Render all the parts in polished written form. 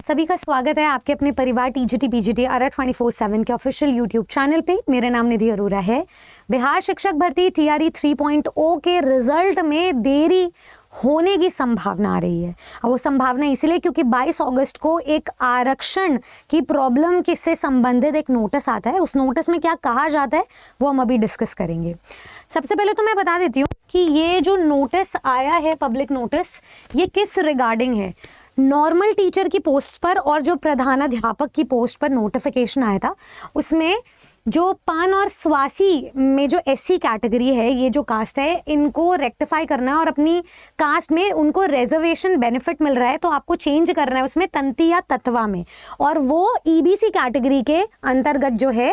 सभी का स्वागत है आपके अपने परिवार टीजीटी पीजीटी अरा 24/7 के ऑफिशियल यूट्यूब चैनल पे। मेरा नाम निधि अरोरा है। बिहार शिक्षक भर्ती टीआरई 3.0 के रिजल्ट में देरी होने की संभावना आ रही है। और वो संभावना इसलिए क्योंकि 22 अगस्त को एक आरक्षण की प्रॉब्लम से संबंधित एक नोटिस आता है। उस नोटिस में क्या कहा जाता है वो हम अभी डिस्कस करेंगे। सबसे पहले तो मैं बता देती हूँ कि ये जो नोटिस आया है, पब्लिक नोटिस, ये किस रिगार्डिंग है। नॉर्मल टीचर की पोस्ट पर और जो प्रधानाध्यापक की पोस्ट पर नोटिफिकेशन आया था, उसमें जो पान और स्वासी में जो एससी कैटेगरी है, ये जो कास्ट है, इनको रेक्टिफाई करना है और अपनी कास्ट में उनको रिजर्वेशन बेनिफिट मिल रहा है तो आपको चेंज करना है उसमें तंती या तत्वा में, और वो ईबीसी कैटेगरी के अंतर्गत जो है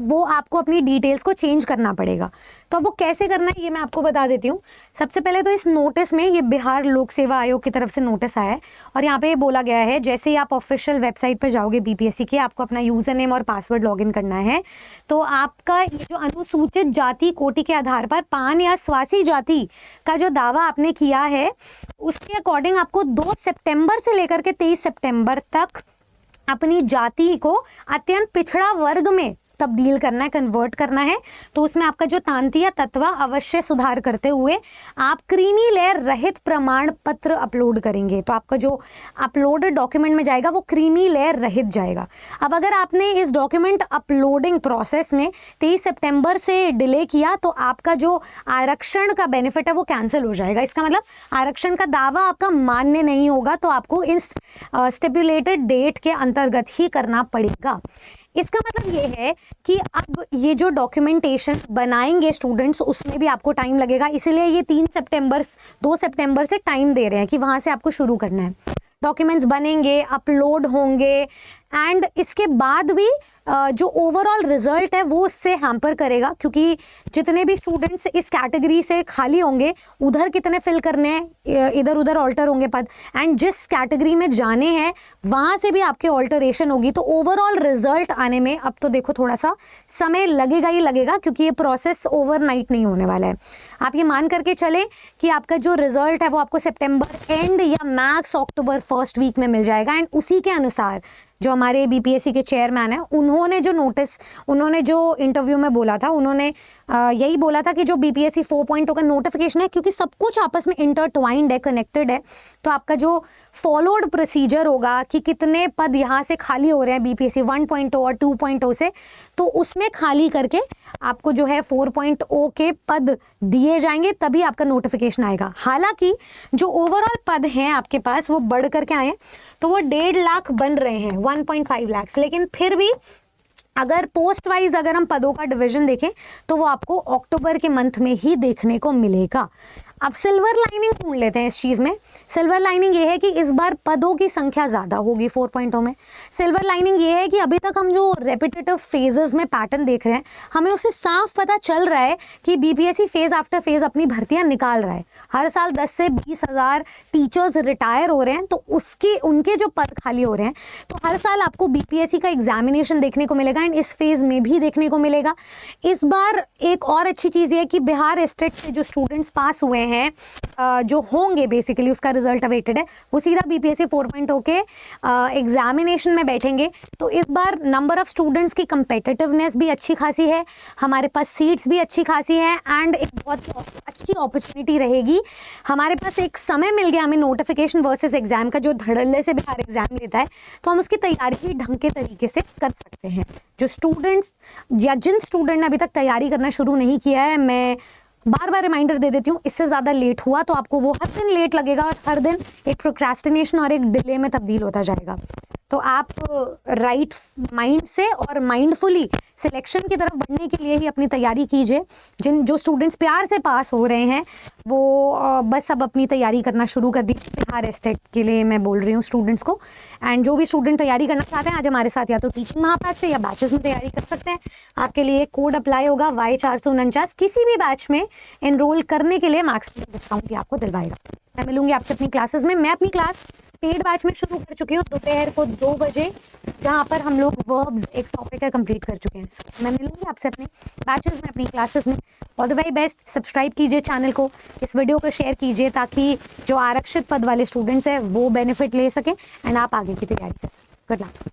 वो आपको अपनी डिटेल्स को चेंज करना पड़ेगा। तो अब वो कैसे करना है ये मैं आपको बता देती हूँ। सबसे पहले तो इस नोटिस में, ये बिहार लोक सेवा आयोग की तरफ से नोटिस आया है और यहाँ पे ये बोला गया है, जैसे ही आप ऑफिशियल वेबसाइट पर जाओगे बीपीएससी के, आपको अपना यूजर नेम और पासवर्ड लॉगिन करना है। तो आपका ये जो अनुसूचित जाति कोटि के आधार पर पान या स्वासी जाति का जो दावा आपने किया है, उसके अकॉर्डिंग आपको 2 सितंबर से लेकर के 23 सितंबर तक अपनी जाति को अत्यंत पिछड़ा वर्ग में तब्दील करना है, कन्वर्ट करना है। तो उसमें आपका जो तांती या तत्वा अवश्य सुधार करते हुए आप क्रीमी लेयर रहित प्रमाण पत्र अपलोड करेंगे। तो आपका जो अपलोडेड डॉक्यूमेंट में जाएगा वो क्रीमी लेयर रहित जाएगा। अब अगर आपने इस डॉक्यूमेंट अपलोडिंग प्रोसेस में 23 सितंबर से डिले किया तो आपका जो आरक्षण का बेनिफिट है वो कैंसिल हो जाएगा। इसका मतलब आरक्षण का दावा आपका मान्य नहीं होगा, तो आपको इस स्टिपुलेटेड डेट के अंतर्गत ही करना पड़ेगा। इसका मतलब ये है कि अब ये जो डॉक्यूमेंटेशन बनाएंगे स्टूडेंट्स, उसमें भी आपको टाइम लगेगा। इसलिए ये 2 सितंबर से टाइम दे रहे हैं कि वहाँ से आपको शुरू करना है। डॉक्यूमेंट्स बनेंगे, अपलोड होंगे, एंड इसके बाद भी जो ओवरऑल रिजल्ट है वो उससे हैम्पर करेगा, क्योंकि जितने भी स्टूडेंट्स इस कैटेगरी से खाली होंगे, उधर कितने फिल करने हैं, इधर उधर ऑल्टर होंगे पद, एंड जिस कैटेगरी में जाने हैं वहाँ से भी आपके ऑल्टरेशन होगी। तो ओवरऑल रिजल्ट आने में अब तो देखो थोड़ा सा समय लगेगा ही लगेगा, क्योंकि ये प्रोसेस ओवरनाइट नहीं होने वाला है। आप ये मान करके चले कि आपका जो रिजल्ट है वो आपको सितंबर एंड या मैक्स अक्टूबर फर्स्ट वीक में मिल जाएगा। एंड उसी के अनुसार जो हमारे बीपीएससी के चेयरमैन हैं, उन्होंने जो इंटरव्यू में बोला था, उन्होंने यही बोला था कि जो बीपीएससी 4.0 का नोटिफिकेशन है, क्योंकि सब कुछ आपस में इंटरट्वाइंड है, कनेक्टेड है, तो आपका जो फॉलोड प्रोसीजर होगा कि कितने पद यहाँ से खाली हो रहे हैं बीपीएससी 1.0 और 2.0 से, तो उसमें खाली करके आपको जो है 4.0 के पद दिए जाएंगे, तभी आपका नोटिफिकेशन आएगा। हालांकि जो ओवरऑल पद हैं आपके पास वो बढ़ करके आए, तो वो 1.5 लाख बन रहे हैं, 1.5 लाख, लेकिन फिर भी अगर पोस्ट वाइज अगर हम पदों का डिवीजन देखें तो वो आपको अक्टूबर के मंथ में ही देखने को मिलेगा। अब सिल्वर लाइनिंग ढूंढ लेते हैं इस चीज़ में। सिल्वर लाइनिंग ये है कि इस बार पदों की संख्या ज़्यादा होगी 4.0 में। सिल्वर लाइनिंग ये है कि अभी तक हम जो रेपिटेटिव फेजेस में पैटर्न देख रहे हैं, हमें उससे साफ पता चल रहा है कि बीपीएससी फेज आफ्टर फेज अपनी भर्तियां निकाल रहा है। हर साल 10 से 20 हज़ार टीचर्स रिटायर हो रहे हैं, तो उनके जो पद खाली हो रहे हैं, तो हर साल आपको बीपीएससी का एग्जामिनेशन देखने को मिलेगा, एंड इस फेज में भी देखने को मिलेगा। इस बार एक और अच्छी चीज़ ये है कि बिहार स्टेट से जो स्टूडेंट्स पास हुए हैं, जो होंगे बेसिकली, उसका रिजल्ट अवेटेड है, वो सीधा बीपीएससी 4.0 के एग्जामिनेशन में बैठेंगे। तो इस बार नंबर ऑफ स्टूडेंट्स की कंपेटिटिवनेस भी अच्छी खासी है, हमारे पास सीट्स भी अच्छी खासी है, एंड एक बहुत अच्छी अपॉर्चुनिटी रहेगी। हमारे पास एक समय मिल गया हमें नोटिफिकेशन वर्सेस एग्जाम का, जो धड़ल्ले से बिहार एग्जाम लेता है, तो हम उसकी तैयारी भी ढंग के तरीके से कर सकते हैं। जो स्टूडेंट्स या जिन स्टूडेंट ने अभी तक तैयारी करना शुरू नहीं किया है, मैं बार बार रिमाइंडर दे देती हूँ, इससे ज़्यादा लेट हुआ तो आपको वो हर दिन लेट लगेगा, और हर दिन एक प्रोक्रेस्टिनेशन और एक डिले में तब्दील होता जाएगा। तो आप राइट माइंड से और माइंडफुली सिलेक्शन की तरफ बढ़ने के लिए ही अपनी तैयारी कीजिए। जो स्टूडेंट्स प्यार से पास हो रहे हैं वो बस अब अपनी तैयारी करना शुरू कर दीजिए। बिहार स्टेट के लिए मैं बोल रही हूँ स्टूडेंट्स को। एंड जो भी स्टूडेंट तैयारी करना चाहते हैं, आज हमारे साथ या तो टीचिंग महापाठ से या बैचेस में तैयारी कर सकते हैं। आपके लिए कोड अप्लाई होगा Y449, किसी भी बैच में एनरोल करने के लिए मैक्सिमम डिस्काउंट भी आपको दिलवाएगा। मैं मिलूंगी आपसे अपनी क्लासेस में। मैं अपनी क्लास पेड बैच में शुरू कर चुकी हूँ दोपहर को 2 बजे, जहाँ पर हम लोग वर्ब्स एक टॉपिक है कंप्लीट कर चुके हैं। मैं मिलूंगी आपसे अपने बैचेस में, अपनी क्लासेस में। All the very best. Subscribe कीजिए चैनल को, इस वीडियो को शेयर कीजिए ताकि जो आरक्षित पद वाले स्टूडेंट्स हैं वो बेनिफिट ले सकें एंड आप आगे की तैयारी कर सकें। Good luck.